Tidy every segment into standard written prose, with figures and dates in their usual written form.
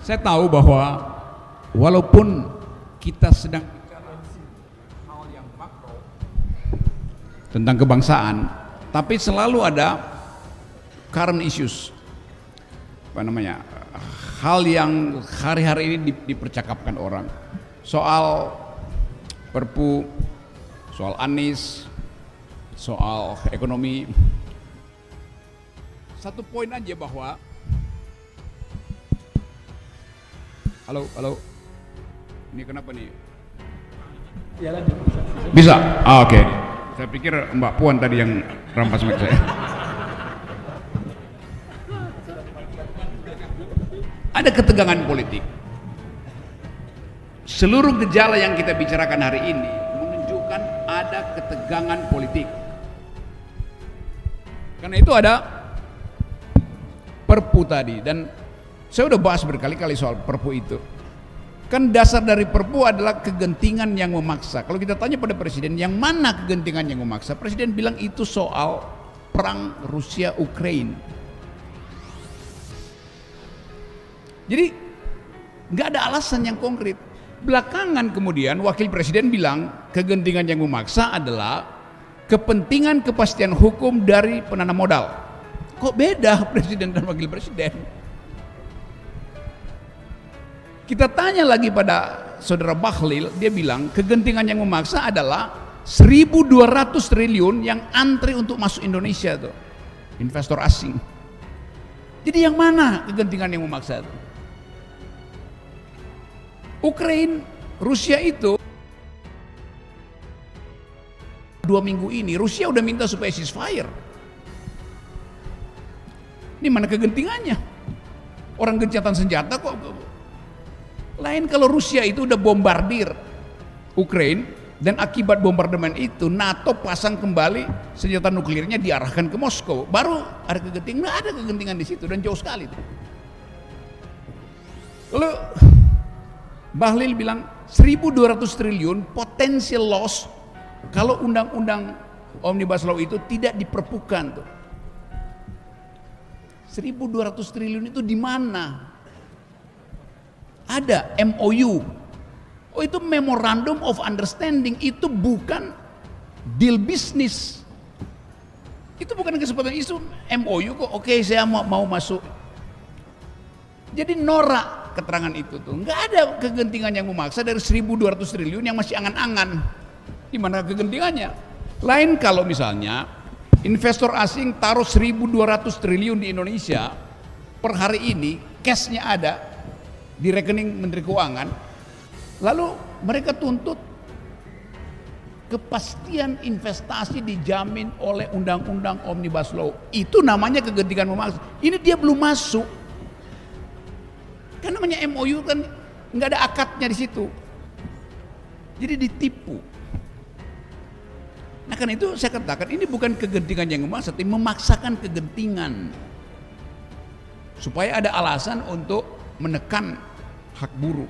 Saya tahu bahwa walaupun kita sedang bicara hal yang makro tentang kebangsaan, tapi selalu ada current issues, apa namanya, hal yang hari-hari ini dipercakapkan orang, soal Perpu, soal Anies, soal ekonomi. Satu poin aja bahwa halo, ini kenapa nih? Ya lanjut. Bisa? Oke. Saya pikir Mbak Puan tadi yang rampas mic saya. Ada ketegangan politik. Seluruh gejala yang kita bicarakan hari ini menunjukkan ada ketegangan politik. Karena itu ada Perpu tadi, dan saya udah bahas berkali-kali soal Perpu itu. Kan dasar dari Perpu adalah kegentingan yang memaksa. Kalau kita tanya pada Presiden, yang mana kegentingan yang memaksa? Presiden bilang itu soal perang Rusia-Ukraine. Jadi nggak ada alasan yang konkret. Belakangan kemudian Wakil Presiden bilang kegentingan yang memaksa adalah kepentingan kepastian hukum dari penanam modal. Kok beda Presiden dan Wakil Presiden? Kita tanya lagi pada saudara Bahlil, dia bilang kegentingan yang memaksa adalah 1.200 triliun yang antri untuk masuk Indonesia tuh, investor asing. Jadi yang mana kegentingan yang memaksa itu? Ukraine, Rusia itu 2 minggu ini Rusia udah minta supaya ceasefire. Ini mana kegentingannya? Orang gencatan senjata kok. Lain kalau Rusia itu udah bombardir Ukraine, dan akibat bombardemen itu NATO pasang kembali senjata nuklirnya diarahkan ke Moskow, baru ada kegentingan. Nggak ada kegentingan di situ, dan jauh sekali tuh. Lalu Bahlil bilang 1.200 triliun potential loss kalau undang-undang Omnibus Law itu tidak diperpukan tuh. 1.200 triliun itu di mana? Ada MOU. Oh, itu Memorandum of Understanding, itu bukan deal bisnis. Itu bukan kesempatan, itu MOU kok. Oke, saya mau masuk. Jadi norak keterangan itu tuh. Nggak ada kegentingan yang memaksa dari 1.200 triliun yang masih angan-angan. Di mana kegentingannya? Lain kalau misalnya investor asing taruh 1.200 triliun di Indonesia per hari ini, cashnya ada di rekening Menteri Keuangan, lalu mereka tuntut kepastian investasi dijamin oleh undang-undang Omnibus Law. Itu namanya kegentingan memaksa. Ini dia belum masuk. Kan namanya MOU kan nggak ada akadnya di situ. Jadi ditipu. Nah, karena itu saya katakan ini bukan kegentingan yang memaksa, tapi memaksakan kegentingan supaya ada alasan untuk menekan hak buruh.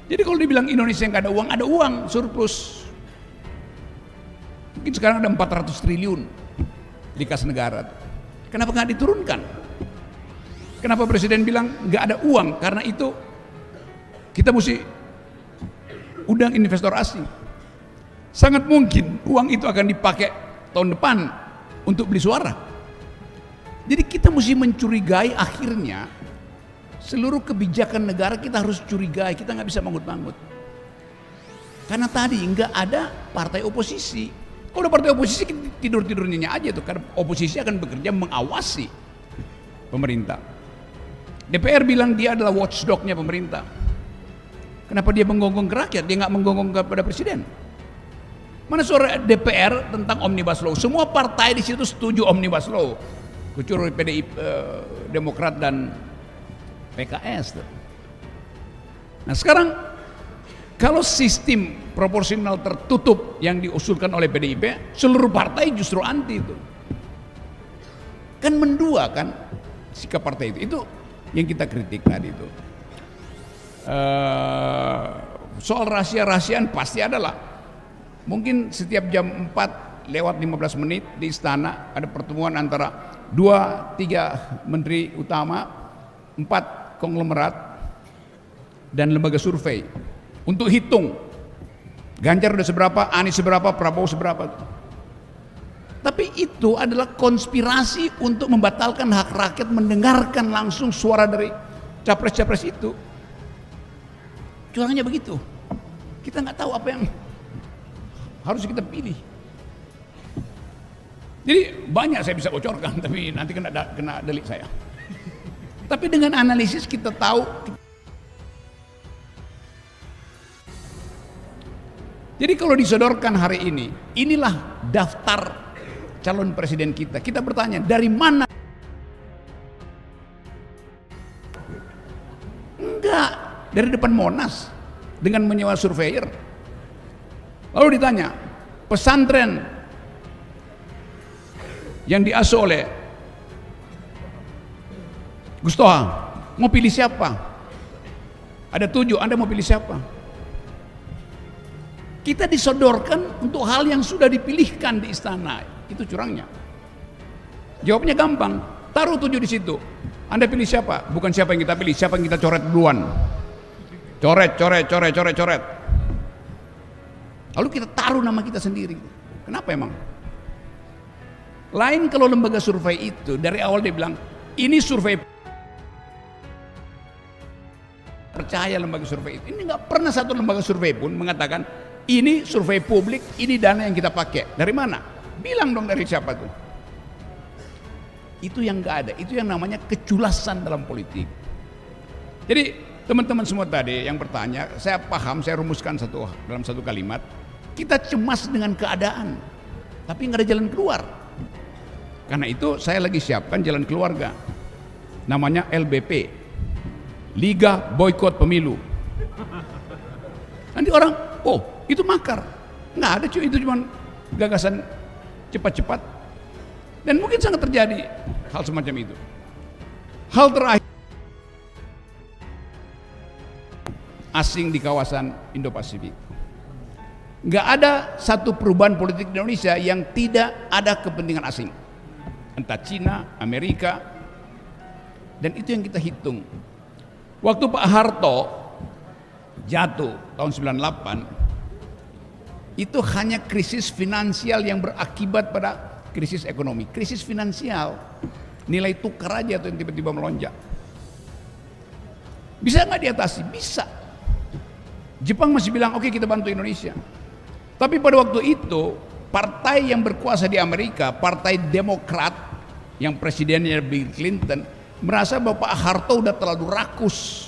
Jadi kalau dibilang Indonesia nggak ada uang surplus. Mungkin sekarang ada 400 triliun di kas negara. Kenapa nggak diturunkan? Kenapa Presiden bilang nggak ada uang? Karena itu kita mesti undang investor asing. Sangat mungkin uang itu akan dipakai tahun depan untuk beli suara. Jadi kita mesti mencurigai akhirnya seluruh kebijakan negara kita harus curigai, kita nggak bisa manggut-manggut. Karena tadi nggak ada partai oposisi. Kalau ada partai oposisi tidur-tidurnya aja tuh, karena oposisi akan bekerja mengawasi pemerintah. DPR bilang dia adalah watchdognya pemerintah. Kenapa dia menggonggong ke rakyat? Dia nggak menggonggong kepada presiden. Mana suara DPR tentang Omnibus Law? Semua partai di situ setuju Omnibus Law, kecuali PDIP, Demokrat dan PKS. Nah sekarang kalau sistem proporsional tertutup yang diusulkan oleh PDIP, seluruh partai justru anti itu. Kan mendua kan sikap partai itu. Itu yang kita kritik tadi itu. Soal rahasia-rahasiaan pasti adalah. Mungkin setiap jam 4 lewat 15 menit di istana ada pertemuan antara 2-3 menteri utama, 4 konglomerat dan lembaga survei untuk hitung Ganjar udah seberapa, Anies seberapa, Prabowo seberapa. Tapi itu adalah konspirasi untuk membatalkan hak rakyat mendengarkan langsung suara dari capres-capres itu. Curangnya begitu. Kita nggak tahu apa yang harus kita pilih. Jadi banyak saya bisa bocorkan, tapi nanti kena delik saya. Tapi dengan analisis kita tahu. Jadi kalau disodorkan hari ini, inilah daftar calon presiden kita. Kita bertanya, dari mana? Enggak, dari depan Monas dengan menyewa surveyor. Lalu ditanya, pesantren yang diasuh oleh Gus Toha, mau pilih siapa? Ada 7, Anda mau pilih siapa? Kita disodorkan untuk hal yang sudah dipilihkan di istana. Itu curangnya. Jawabnya gampang, taruh 7 di situ. Anda pilih siapa? Bukan siapa yang kita pilih, siapa yang kita coret duluan. Coret. Lalu kita taruh nama kita sendiri. Kenapa emang? Lain kalau lembaga survei itu dari awal dia bilang, ini survei, percaya lembaga survei itu. Ini nggak pernah satu lembaga survei pun mengatakan ini survei publik, ini dana yang kita pakai. Dari mana? Bilang dong dari siapa tuh? Itu yang nggak ada. Itu yang namanya keculasan dalam politik. Jadi teman-teman semua tadi yang bertanya, saya paham, saya rumuskan dalam satu kalimat. Kita cemas dengan keadaan, tapi nggak ada jalan keluar. Karena itu saya lagi siapkan jalan keluarga. Namanya LBP, Liga Boykot Pemilu. Nanti orang, oh itu makar. Nggak ada cuy, itu cuma gagasan cepat-cepat. Dan mungkin sangat terjadi hal semacam itu. Hal terakhir, asing di kawasan Indo-Pasifik. Nggak ada satu perubahan politik di Indonesia yang tidak ada kepentingan asing. Entah Cina, Amerika, dan itu yang kita hitung. Waktu Pak Harto jatuh tahun 98, itu hanya krisis finansial yang berakibat pada krisis ekonomi. Krisis finansial, nilai tukar aja tuh yang tiba-tiba melonjak. Bisa nggak diatasi? Bisa. Jepang masih bilang oke, kita bantu Indonesia. Tapi pada waktu itu partai yang berkuasa di Amerika, Partai Demokrat yang presidennya Bill Clinton, merasa bahwa Pak Harto udah terlalu rakus.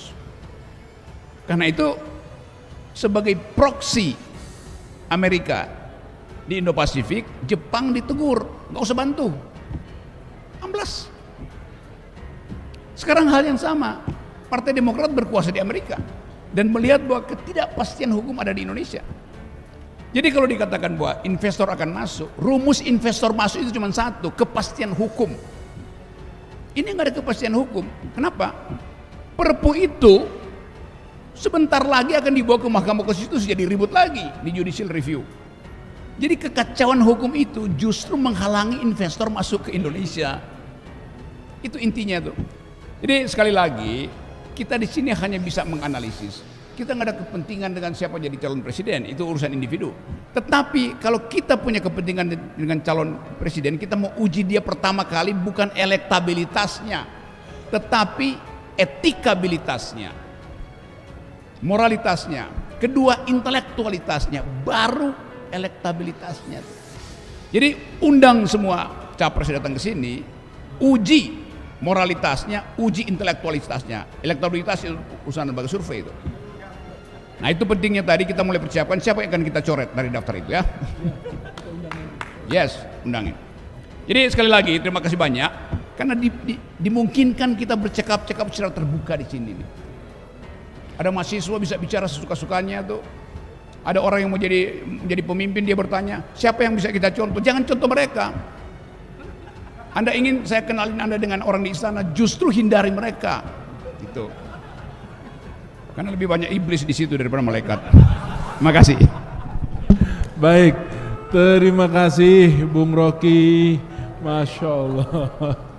Karena itu sebagai proksi Amerika di Indo-Pasifik, Jepang ditegur, nggak usah bantu, amblas. Sekarang hal yang sama, Partai Demokrat berkuasa di Amerika dan melihat bahwa ketidakpastian hukum ada di Indonesia. Jadi kalau dikatakan bahwa investor akan masuk, rumus investor masuk itu cuma satu, kepastian hukum. Ini nggak ada kepastian hukum. Kenapa? Perpu itu sebentar lagi akan dibawa ke Mahkamah Konstitusi, jadi ribut lagi di judicial review. Jadi kekacauan hukum itu justru menghalangi investor masuk ke Indonesia. Itu intinya tuh. Jadi sekali lagi, kita di sini hanya bisa menganalisis. Kita nggak ada kepentingan dengan siapa jadi calon presiden, itu urusan individu. Tetapi kalau kita punya kepentingan dengan calon presiden, kita mau uji dia pertama kali bukan elektabilitasnya, tetapi etikabilitasnya, moralitasnya, kedua intelektualitasnya, baru elektabilitasnya. Jadi undang semua capres datang ke sini, uji moralitasnya, uji intelektualitasnya. Elektabilitas itu urusan lembaga survei itu. Nah itu pentingnya tadi kita mulai persiapkan siapa yang akan kita coret dari daftar itu ya. Yes, undangin. Jadi sekali lagi terima kasih banyak karena dimungkinkan kita bercakap-cakap secara terbuka di sini. Ada mahasiswa bisa bicara sesuka-sukanya tuh. Ada orang yang mau jadi pemimpin, dia bertanya siapa yang bisa kita contoh. Jangan contoh mereka. Anda ingin saya kenalin Anda dengan orang di istana, justru hindari mereka. Itu. Karena lebih banyak iblis di situ daripada malaikat. Terima kasih. Baik, terima kasih Bung Rocky. Masya Allah.